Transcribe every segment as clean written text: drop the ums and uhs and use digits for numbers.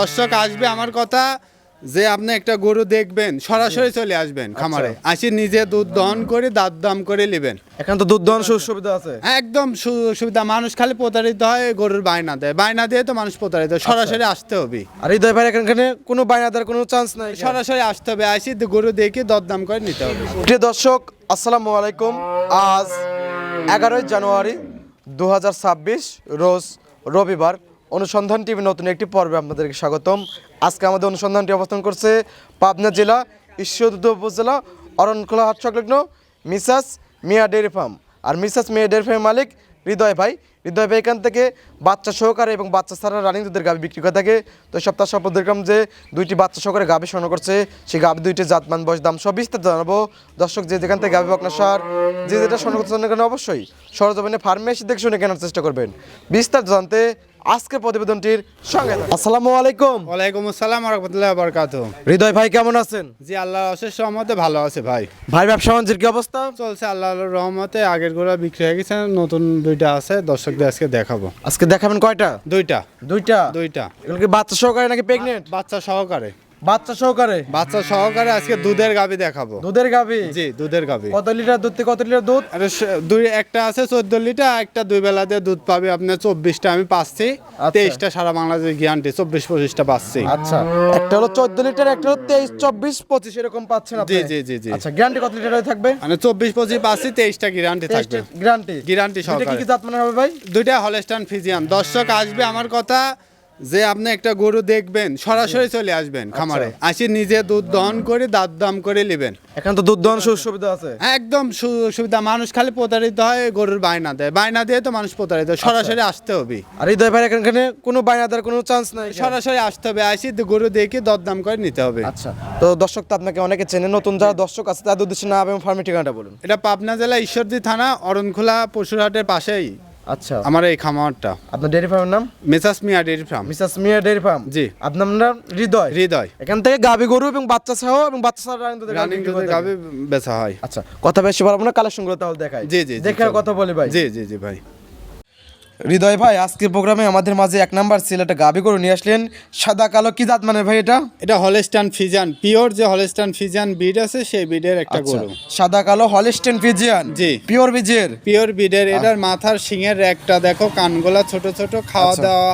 দর্শক আসবে আমার কথা যে আপনি একটা গরু দেখবেন সরাসরি চলে আসবেন খামারে আসি নিজে দুধ দহন করে দাঁত দাম করে নেবেন। এখন তো দুধ দহন সুবিধা আছে একদম সুবিধা। মানুষ খালি প্রতারিত হয় গরুর বায়না দেয়, বায়না দিয়ে তো মানুষ প্রতারিত হয়। সরাসরি আসতে হবে। আর হৃদয় ভাই এখানে কোনো বায়না দেওয়ার কোনো চান্স নাই, সরাসরি আসতে হবে, আসি গরু দেখে দরদাম করে নিতে হবে। প্রিয় দর্শক আসসালামু আলাইকুম। আজ 11 জানুয়ারি 2026 রোজ রবিবার। অনুসন্ধান টিভি নতুন একটি পর্বে আপনাদেরকে স্বাগতম। আজকে আমাদের অনুসন্ধানটি অবস্থান করছে পাবনা জেলা ঈশ্বরদী উপজেলা অরণখোলা হাট সংলগ্ন মিসাস মিয়া ডেয়ারি ফার্ম। আর মিসাস মিয়া ডেয়ারি ফার্মের মালিক হৃদয় ভাই। হৃদয় ভাই এখান থেকে বাচ্চা সহকারে এবং বাচ্চা ছাড়া রানিং দুধের গাভী বিক্রি করে থাকে। তো সপ্তাহ সপ্তাহ দেখলাম যে দুইটি বাচ্চা সহকারে গাভী সংগ্রহ করছে। সেই গাভী দুইটি জাতমান বয়স দাম সব বিস্তারিত জানাবো। দর্শক যে যেখান থেকে গাভী বকনা সার যে যেটা সংগ্রহ করতে চান কেন অবশ্যই সরজমিনে ফার্মে এসে দেখে শুনে কেনার চেষ্টা করবেন। বিস্তারিত জানতে আজকের প্রতিবেদনটির সঙ্গে আসসালামু আলাইকুম। ওয়ালাইকুম আসসালাম ওয়া রাহমাতুল্লাহি ওয়া বারাকাতুহু। হৃদয় ভাই কেমন আছেন? জি আল্লাহর অশেষ রহমতে ভালো আছে ভাই। ভাই ব্যবসা বাণিজ্যের কি অবস্থা? চলছে আল্লাহর রহমতে। আগের গুলো বিক্রি হয়ে গেছে, নতুন দুইটা আছে, দর্শকদের আজকে দেখাবো। আজকে দেখাবেন কয়টা? দুইটা দুইটা এগুলো কি বাচ্চা সহকারে নাকি প্রেগনেন্ট? বাচ্চা সহকারে। বাচ্চা সহকারে আজকে দুধের গাভী দেখাবো। দুধের গাভী? জি দুধের গাভী। কত লিটার দুধ থেকে কত লিটার দুধ? একটা আছে 14 লিটার, একটা দুই বেলা দিয়ে দুধ পাবে আপনার 24টা আমি পাচ্ছি। 23টা সারা বাংলাদেশ গ্যারান্টি, 24-25টা পাচ্ছি। আচ্ছা, একটা হলো 14 লিটার, একটা হলো 23, 24, 25 এরকম পাচ্ছেন আপনি? জি। আচ্ছা, গ্যারান্টি কত লিটার থাকবে? মানে 24-25 পাচ্ছি, 23টা গ্যারান্টি থাকবে। গ্যারান্টি সহকারে। সহকারে। কি জাত মানে হবে ভাই? দুইটা হলস্টাইন ফ্রিজিয়ান। দর্শক আসবে আমার কথা যে আপনি একটা গরু দেখবেন সরাসরি চলে আসবেন খামারে আসি নিজে দুধ দহন করে দাঁত দাম করে নেবেন। এখন তো দুধ দহন সুবিধা আছে একদম সুবিধা। মানুষ খালি প্রতারিত হয় গরুর বায়না দেয়, বায়না দিয়ে তো মানুষ প্রতারিত হয়। সরাসরি আসতে হবে। আর হৃদয় ভাই এখানে কোনো বায়না দেওয়ার কোনো চান্স নাই, সরাসরি আসতে হবে, আসি গরু দেখে দরদাম করে নিতে হবে। আচ্ছা, তো দর্শক তো আপনাকে অনেকে চেনে, নতুন যারা দর্শক আছে তাদের উদ্দেশ্যে নাম এবং ফার্মের ঠিকানাটা বলুন। এটা পাবনা জেলা ঈশ্বরদী থানা অরণখোলা পশুরহাটের পাশেই আচ্ছা আমার এই খামারটা। আপনার ডেয়ারি ফার্মের নাম? মিসাস মিয়া ডেয়ারি ফার্ম। মিসাস মিয়া ডেয়ারি ফার্ম। জি। আপনার নাম হৃদয়। এখান থেকে গাভী গরু এবং বাচ্চা সহ এবং বাচ্চা ছাড়া রানিং দুধের গাভী বেচা হয়। আচ্ছা, কথা বেশি পারবো না, কালেকশন গুলো তাহলে দেখাই। জি দেখে কথা বলি ভাই। জি ভাই। হৃদয় ভাই আজকের প্রোগ্রামে আমাদের মাঝে এক নাম্বার সিলেটে গাভী গরু নিয়ে আসলেন, সাদা কালো। কি জাত মানে ভাই এটা? এটা হলস্টাইন ফ্রিজিয়ান, পিওর যে হলস্টাইন ফ্রিজিয়ান ব্রিড আছে সেই ব্রিডের একটা গরু। সাদা কালো হলস্টাইন ফ্রিজিয়ান। জি। পিওর বীজের? পিওর ব্রিডের। এটার মাথার শিঙের একটা দেখো, কানগুলা ছোট ছোট, খাওয়া দাওয়া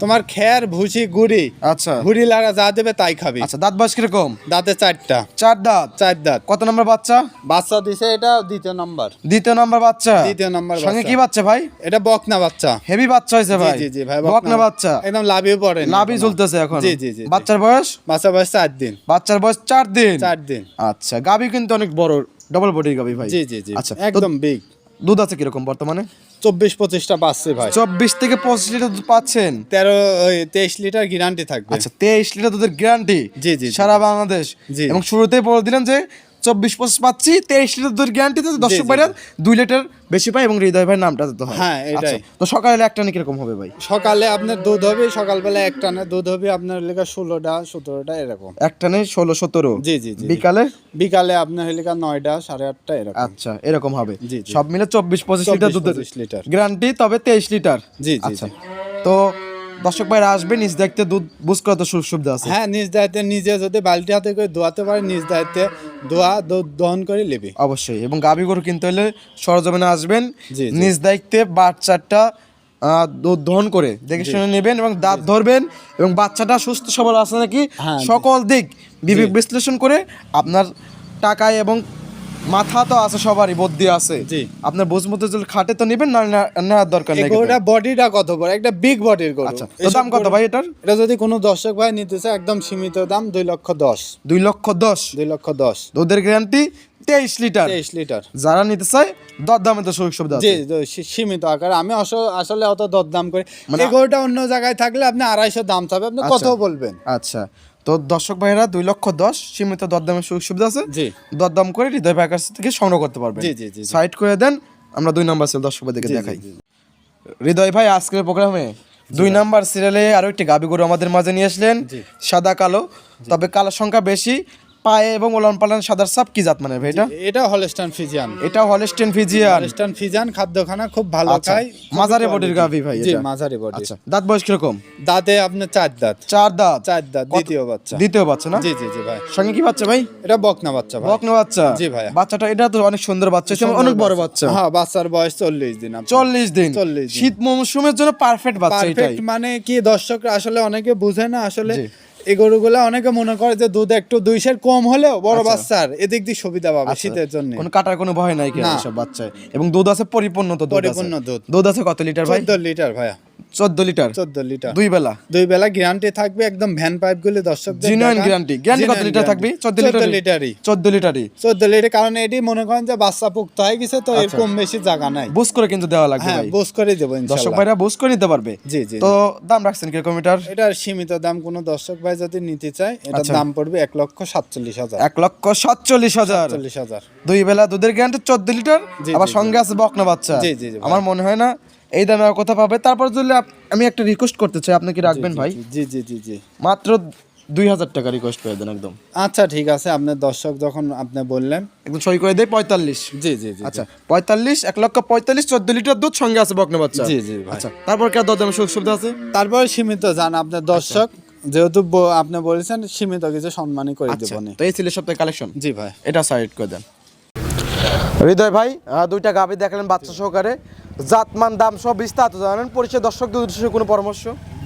তোমার খের ভুসি গুড়ি। আচ্ছা, গুড়ি লাগা যা দেবে তাই খাবি। আচ্ছা, দাঁত বয়স কিরকম? দাঁতে 4টা। 4 দাঁত। 4 দাঁত। কত নম্বর বাচ্চা? বাচ্চা দিছে এটা দ্বিতীয় নাম্বার। দ্বিতীয় নাম্বার বাচ্চা? দ্বিতীয় নাম্বার। সঙ্গে কি বাচ্চা ভাই? এটা বকনা বাচ্চা। হেভি বাচ্চা হয়েছে ভাই। জি ভাই, বকনা বাচ্চা একদম লাভিও পড়ে না, লাভই ঝুলতেছে এখন। জি। বাচ্চার বয়স? বাচ্চা বয়স 4 দিন। বাচ্চার বয়স 4 দিন। 4 দিন। আচ্ছা, গাভী কিন্তু অনেক বড়, ডবল বডির গাভী ভাই। জি। আচ্ছা, একদম বিগ। দুধ আছে কিরকম বর্তমানে? 24-25টা পাচ্ছে ভাই। 24 থেকে 25 লিটার দুধ পাচ্ছেন। 23 লিটার গ্যারান্টি থাকবে। আচ্ছা, 23 লিটার দুধের গ্যারান্টি জি। সারা বাংলাদেশ। জি। এবং শুরুতেই বলে দিলেন যে 24-25 পাচ্ছি, 23 লিটার দুধের গ্যারান্টি। দর্শক ভাইরা 2 লিটার বেশি পায় এবং হৃদয় ভাইয়ের নামটা দিতে হয়। হ্যাঁ, এটাই। আচ্ছা, তো সকালে একটা নি কিরকম হবে ভাই? সকালে আপনার দুধ হবে, সকালবেলা এক টানে দুধ হবে আপনার লেখা 16টা 17টা এরকম। এক টানে 16-17। জি। বিকালে আপনার লেখা 9টা 8:30টা এরকম। আচ্ছা, এরকম হবে। জি। সব মিলে 24-25 লিটার দুধের 25 লিটার গ্যারান্টি, তবে 23 লিটার। জি। আচ্ছা, তো দর্শক ভাইরা আসবে, নিজ দায়িত্বে দুধ বুঝ করার তো সুবিধা আছে। হ্যাঁ, নিজ দায়িত্বে নিজে যদি বালতি হাতে করে দোয়াতে পারে, নিজ দায়িত্বে দুধ দহন করে নেবে অবশ্যই। এবং গাভী গরু কিনতে হলে সরজমিনে আসবেন, জি। নিজ দায়িত্বে বাচ্চাটা দুধ দহন করে দেখে শুনে নেবেন এবং দাঁত ধরবেন এবং বাচ্চাটা সুস্থ সবল আছে নাকি সকল দিক বিবেক বিশ্লেষণ করে আপনার টাকায় এবং মাথা তো আছে, সবারই বুদ্ধি আছে। জি। আপনার বুঝ মতো যদি খাটে তো নেবেন, না নেওয়ার দরকার নেই। গরুটা বডিটা কত বড়, একটা বিগ বডির গরু। আচ্ছা, তো দাম কত ভাই এটার? এটা যদি কোনো দর্শক ভাই নিতে চায় একদম সীমিত দাম 2,10,000। 2,10,000। 2,10,000 দুধের গ্যারান্টি 23 লিটার। 23 লিটার। যারা নিতে চায় দরদামে তো সুযোগ সুবিধা আছে। জি, সীমিত আকার। আমি আসলে অত দরদাম করি, এই গরুটা অন্য জায়গায় থাকলে আপনি 250 দাম চাবে, আপনি কত বলবেন? আচ্ছা, তো দর্শক ভাইরা 2,10,000 সীমিত দরদামের সুযোগ সুবিধা আছে। জি। দরদাম করে হৃদয় ভাইয়ের কাছ থেকে সংগ্রহ করতে পারবেন। জি। সাইড করে দেন, আমরা 2 নাম্বার সিরিয়াল দর্শক ভাইদেরকে দেখাই। হৃদয় ভাই আজকের প্রোগ্রামে 2 নাম্বার সিরিয়ালে আরো একটি গাভী গরু আমাদের মাঝে নিয়ে আসলেন, সাদা কালো, তবে কালোর সংখ্যা বেশি। পায়ে এবং ওলান পালান সাদার সাপ কি জাত মানে ভাই এটা? এটা হলস্টাইন ফ্রিজিয়ান। এটা হলস্টেন ফিজিয়ান। হলস্টাইন ফ্রিজিয়ান খাদ্যখানা খুব ভালো আচ্ছা, খায়। মাঝারি বডির গাভী ভাই জি এটা? মাঝারি বডি। আচ্ছা, দাঁত বয়স কিরকম? দাঁতে আপনার 4 দাঁত। 4 দাঁত। 4 দাঁত, দ্বিতীয় বাচ্চা। দ্বিতীয় বাচ্চা না? জি জি জি ভাই। সঙ্গে কি বাচ্চা ভাই? এটা বকনা বাচ্চা ভাই। বকনা বাচ্চা? জি ভাইয়া। বাচ্চাটা এটা তো অনেক সুন্দর বাচ্চা, অনেক বড় বাচ্চা। হ্যাঁ, বাচ্চার বয়স 40 দিন। 40 দিন। 40 দিন। শীত মৌসুমের জন্য পারফেক্ট বাচ্চা এটাই। পারফেক্ট মানে কি, দর্শকরা আসলে অনেকে বুঝে না আসলে। জি। এই গরুগুলা অনেকে মনে করে যে দুধ একটু 2 সের কম হলেও বড় আচ্ছা। বাচ্চার এদিক দিয়ে সুবিধা পাবে আচ্ছা, শীতের জন্য। কোনো কাটার কোনো ভয় নাই কি না। সব বাচ্চায়? এবং দুধ আছে পরিপূর্ণ, তো দুধ আছে। পরিপূর্ণ দুধ। দুধ আছে কত লিটার ভাই? 14 লিটার ভাইয়া। 14 লিটার। 14 লিটার। দুই বেলা? 2 বেলা গ্যারান্টি থাকবে একদম। ভ্যান পাইপ গুলো দর্শকদের জিনুইন দেখান। গ্যারান্টি। গ্যারান্টি কত লিটার থাকবে? 14 লিটার। লিটারই। 14 লিটারই। 14 লিটার, কারণ এটি মনে করেন যে বাচ্চা পুক্ত হয়ে গেছে তো এর আচ্ছা। কম বেশি জায়গা নাই। বুঝ করে কিন্তু দেওয়া লাগবে হ্যাঁ, ভাই। বুঝ করে দেবো দর্শক ইনশাআল্লাহ। ভাইরা বুঝ করে নিতে পারবে। জি জি। তো দাম রাখছেন কিরকম এটার? এটার সীমিত দাম, কোনো দর্শক ভাই যদি নিতে চায় এটার আচ্ছা। দাম পড়বে 1,47,000। 1,47,000। 40,000। দুই বেলা দুধের গ্যারান্টি 14 লিটার, জি, আবার জি, সঙ্গে আছে বকনা বাচ্চা। জি, জি, জি, ভাই। আমার মনে হয় না এই দামে আর কোথা পাবে। তারপর যদি আমি একটা রিকোয়েস্ট করতে চাই, আপনি কি রাখবেন ভাই? জি জি জি জি। মাত্র 2,000 টাকা রিকোয়েস্ট করে দেন একদম। আচ্ছা ঠিক আছে, আপনার দর্শক যখন আপনি বললেন। একদম সই করে দেয় 45। জি জি জি। আচ্ছা 45, 1,45,000, 14 লিটার দুধ, সঙ্গে আছে বকনা বাচ্চা। জি জি ভাই। আচ্ছা, তারপর কি আর দরদাম সুযোগ সুবিধা আছে? তারপরে সীমিত জান আপনার দর্শক, যেহেতু আপনি বলেছেন সীমিত কিছু সম্মানই করে আচ্ছা, দেবো নি। তো এই ছিল সপ্তাহে কালেকশন। জি ভাই। এটা সাইড করে দেন। হৃদয় ভাই, দুইটা গাভী দেখলেন বাচ্চা সহকারে, জাতমান দাম সব বিস্তারিত জানেন। পরিচয় দর্শকদের উদ্দেশ্যে কোনো পরামর্শ?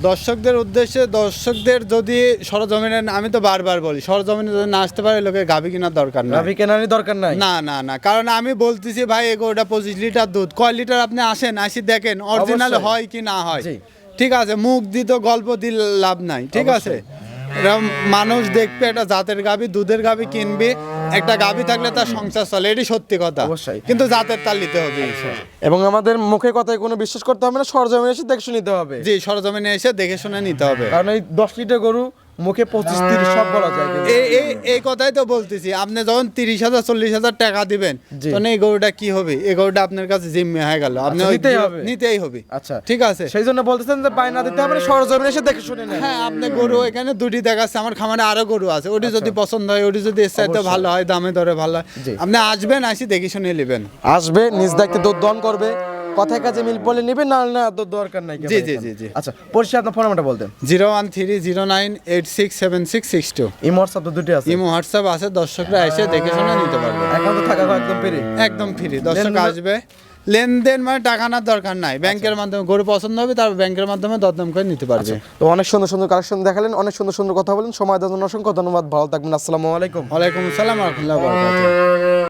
দর্শকদের উদ্দেশ্যে, দর্শকদের যদি সরজমিনে, আমি তো বারবার বলি সরজমিনে যদি না আসতে পারে লোকের গাভী কেনার দরকার নেই। গাভী কেনারই দরকার নাই। না না না, কারণ আমি বলতেছি ভাই এগোটা 25 লিটার দুধ, কয় লিটার আপনি আসেন, আসি দেখেন অরিজিনাল অবশ্যই। হয় কি না হয়। জি। ঠিক আছে, মুখ দিয়ে তো গল্প দিয়ে লাভ নাই। ঠিক আছে, এরকম মানুষ দেখবে একটা জাতের গাভী, দুধের গাভী কিনবে, একটা গাভী থাকলে তার সংসার চলে, এটি সত্যি কথা। অবশ্যই। কিন্তু জাতের তাল নিতে হবে। এবং আমাদের মুখে কথায় কোনো বিশ্বাস করতে হবে না, সরজমিনে এসে দেখে শুনে নিতে হবে। জি, সরজমিনে এসে দেখে শুনে নিতে হবে। কারণ এই 10 লিটার গরু মুখে 25-30 সব বলা যায় কিন্তু। এই কথাই তো বলতেছি, আপনি যখন 30,000 40,000 টাকা দিবেন জি। তখন এই গরুটা কি হবে? এই গরুটা আপনার কাছে জিম্মে হয়ে গেল, আপনি আচ্ছা, ওই নিতেই হবে। নিতেই হবে। আচ্ছা, ঠিক আছে। সেই জন্য বলতেছেন যে বায়না দিতে হবে না, সরজমিনে এসে দেখে শুনে নেন। হ্যাঁ, আপনি গরু এখানে দুটি দেখাচ্ছে, আমার খামারে আরো গরু আছে, ওটি যদি পছন্দ হয়, ওটি যদি এর চাইতে ভালো হয়, দামে দরে ভালো হয়, জি। আপনি আসবেন, আসি দেখে শুনে নেবেন। আসবে, নিজ দায়িত্বে দুধ দহন করবে, কথায় কাজে মিল বলে নিবে, না না দুধ দরকার নাই। জি, জি, জি, জি। আচ্ছা, পরিচয় আপনার ফোন নাম্বারটা বলতেন। 01309867662। এই হোয়াটসঅ্যাপ তো দুটি আছে। ইমো হোয়াটসঅ্যাপ আছে, দর্শকরা এসে দেখে শুনে নিতে পারবে। এখন তো থাকা একদম পেরে। একদম ফ্রি, দর্শক লেনদেন- আসবে। লেনদেন মানে টাকা আনার দরকার নাই, ব্যাংকের মাধ্যমে গরু পছন্দ হবে, তার ব্যাংকের মাধ্যমে দরদাম করে নিতে পারবে। তো অনেক সুন্দর সুন্দর কালেকশন দেখালেন, অনেক সুন্দর সুন্দর কথা বলেন, সময় দেওয়ার জন্য অসংখ্য ধন্যবাদ। ভালো থাকবেন, আসসালামু আলাইকুম। ওয়ালাইকুম আসসালাম ওয়া রাহমাতুল্লাহি ওয়া বারাকাতুহু।